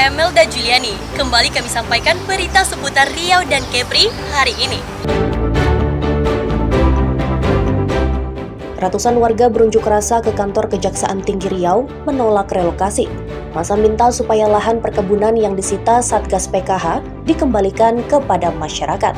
saya Melda Juliani. Kembali kami sampaikan berita seputar Riau dan Kepri hari ini. Ratusan warga berunjuk rasa ke kantor Kejaksaan Tinggi Riau menolak relokasi. Masa minta supaya lahan perkebunan yang disita Satgas PKH dikembalikan kepada masyarakat.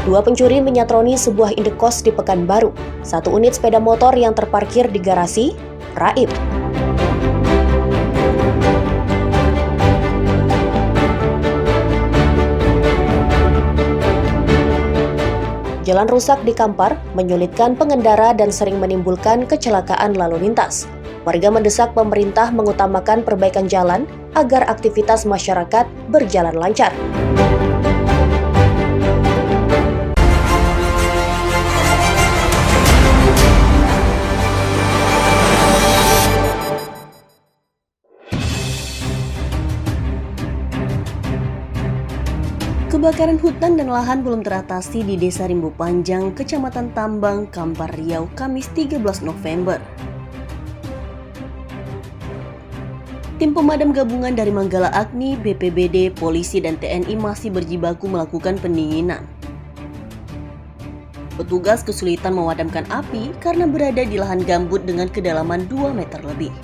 Dua pencuri menyatroni sebuah indekos di Pekanbaru. Satu unit sepeda motor yang terparkir di garasi, raib. Jalan rusak di Kampar menyulitkan pengendara dan sering menimbulkan kecelakaan lalu lintas. Warga mendesak pemerintah mengutamakan perbaikan jalan agar aktivitas masyarakat berjalan lancar. Kebakaran hutan dan lahan belum teratasi di Desa Rimbu Panjang, Kecamatan Tambang, Kampar, Riau, Kamis 13 November. Tim pemadam gabungan dari Manggala Agni, BPBD, polisi, dan TNI masih berjibaku melakukan pendinginan. Petugas kesulitan memadamkan api karena berada di lahan gambut dengan kedalaman 2 meter lebih.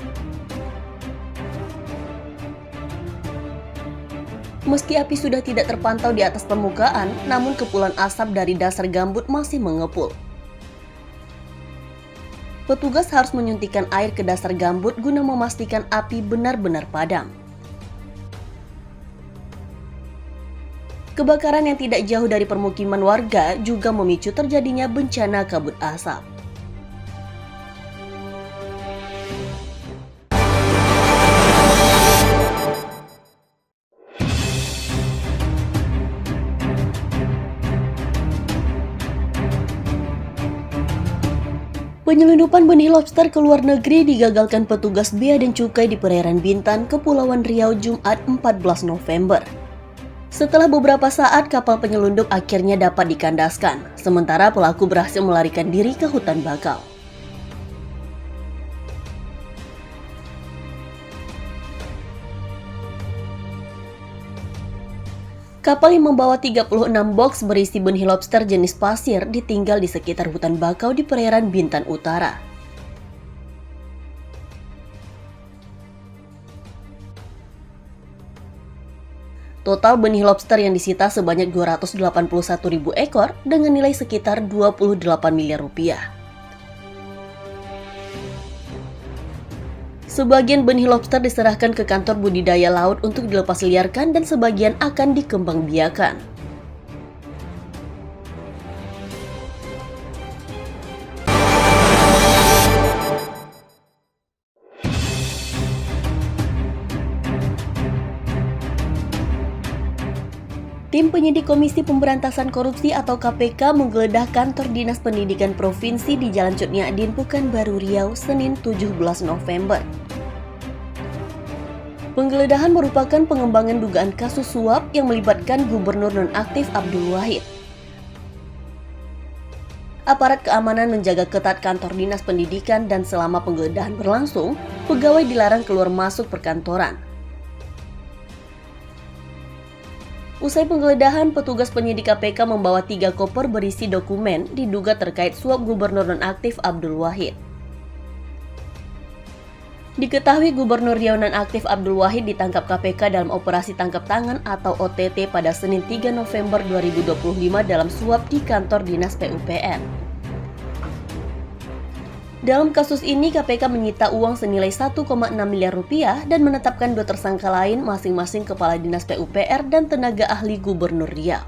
Meski api sudah tidak terpantau di atas permukaan, namun kepulan asap dari dasar gambut masih mengepul. Petugas harus menyuntikkan air ke dasar gambut guna memastikan api benar-benar padam. Kebakaran yang tidak jauh dari permukiman warga juga memicu terjadinya bencana kabut asap. Penyelundupan benih lobster ke luar negeri digagalkan petugas Bea dan Cukai di perairan Bintan, Kepulauan Riau, Jumat 14 November. Setelah beberapa saat, kapal penyelundup akhirnya dapat dikandaskan, sementara pelaku berhasil melarikan diri ke hutan bakau. Kapal yang membawa 36 box berisi benih lobster jenis pasir ditinggal di sekitar hutan bakau di perairan Bintan Utara. Total benih lobster yang disita sebanyak 281.000 ekor dengan nilai sekitar 28 miliar rupiah. Sebagian benih lobster diserahkan ke kantor budidaya laut untuk dilepas liarkan dan sebagian akan dikembangbiakan. Tim penyidik Komisi Pemberantasan Korupsi atau KPK menggeledah kantor Dinas Pendidikan Provinsi di Jalan Cut Nyadin, Pekanbaru, Riau, Senin 17 November. Penggeledahan merupakan pengembangan dugaan kasus suap yang melibatkan Gubernur nonaktif Abdul Wahid. Aparat keamanan menjaga ketat kantor Dinas Pendidikan dan selama penggeledahan berlangsung, pegawai dilarang keluar masuk perkantoran. Usai penggeledahan, petugas penyidik KPK membawa 3 koper berisi dokumen diduga terkait suap Gubernur nonaktif Abdul Wahid. Diketahui Gubernur Riau nonaktif Abdul Wahid ditangkap KPK dalam operasi tangkap tangan atau OTT pada Senin 3 November 2025 dalam suap di kantor Dinas PUPR. Dalam kasus ini, KPK menyita uang senilai 1,6 miliar rupiah dan menetapkan 2 tersangka lain masing-masing Kepala Dinas PUPR dan tenaga ahli Gubernur Riau.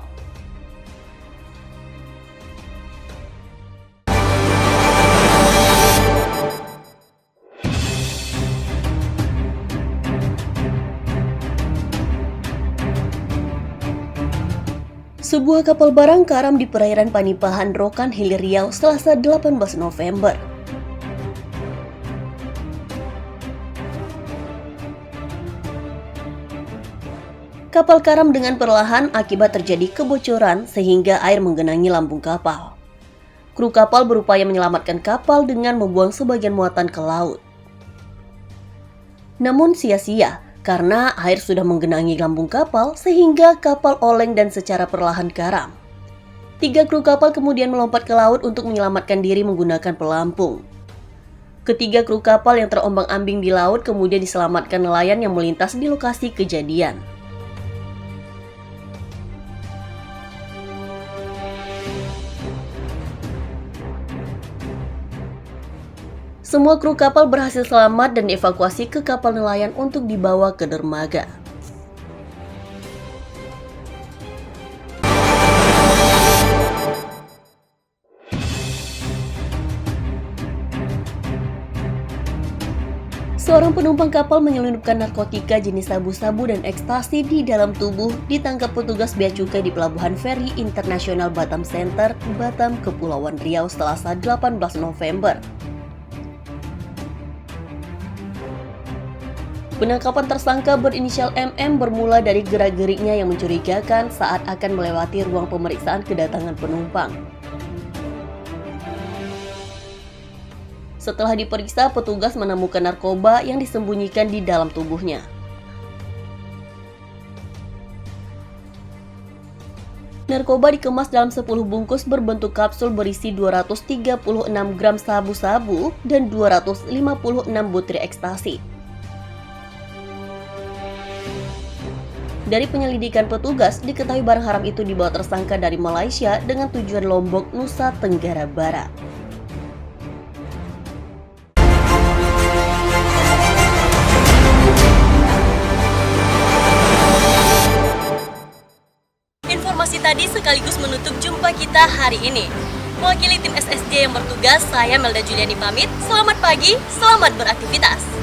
Sebuah kapal barang karam di perairan Panipahan, Rokan Hilir, Riau, Selasa 18 November. Kapal karam dengan perlahan akibat terjadi kebocoran sehingga air menggenangi lambung kapal. Kru kapal berupaya menyelamatkan kapal dengan membuang sebagian muatan ke laut. Namun sia-sia, karena air sudah menggenangi lambung kapal sehingga kapal oleng dan secara perlahan karam. 3 kru kapal kemudian melompat ke laut untuk menyelamatkan diri menggunakan pelampung. Ketiga kru kapal yang terombang-ambing di laut kemudian diselamatkan nelayan yang melintas di lokasi kejadian. Semua kru kapal berhasil selamat dan dievakuasi ke kapal nelayan untuk dibawa ke dermaga. Seorang penumpang kapal menyelundupkan narkotika jenis sabu-sabu dan ekstasi di dalam tubuh ditangkap petugas bea cukai di Pelabuhan Feri Internasional Batam Center, Batam, Kepulauan Riau, Selasa 18 November. Penangkapan tersangka berinisial MM bermula dari gerak-geriknya yang mencurigakan saat akan melewati ruang pemeriksaan kedatangan penumpang. Setelah diperiksa, petugas menemukan narkoba yang disembunyikan di dalam tubuhnya. Narkoba dikemas dalam 10 bungkus berbentuk kapsul berisi 236 gram sabu-sabu dan 256 butir ekstasi. Dari penyelidikan petugas, diketahui barang haram itu dibawa tersangka dari Malaysia dengan tujuan Lombok, Nusa Tenggara Barat. Informasi tadi sekaligus menutup jumpa kita hari ini. Mewakili tim SSJ yang bertugas, saya Melda Juliani pamit. Selamat pagi, selamat beraktivitas.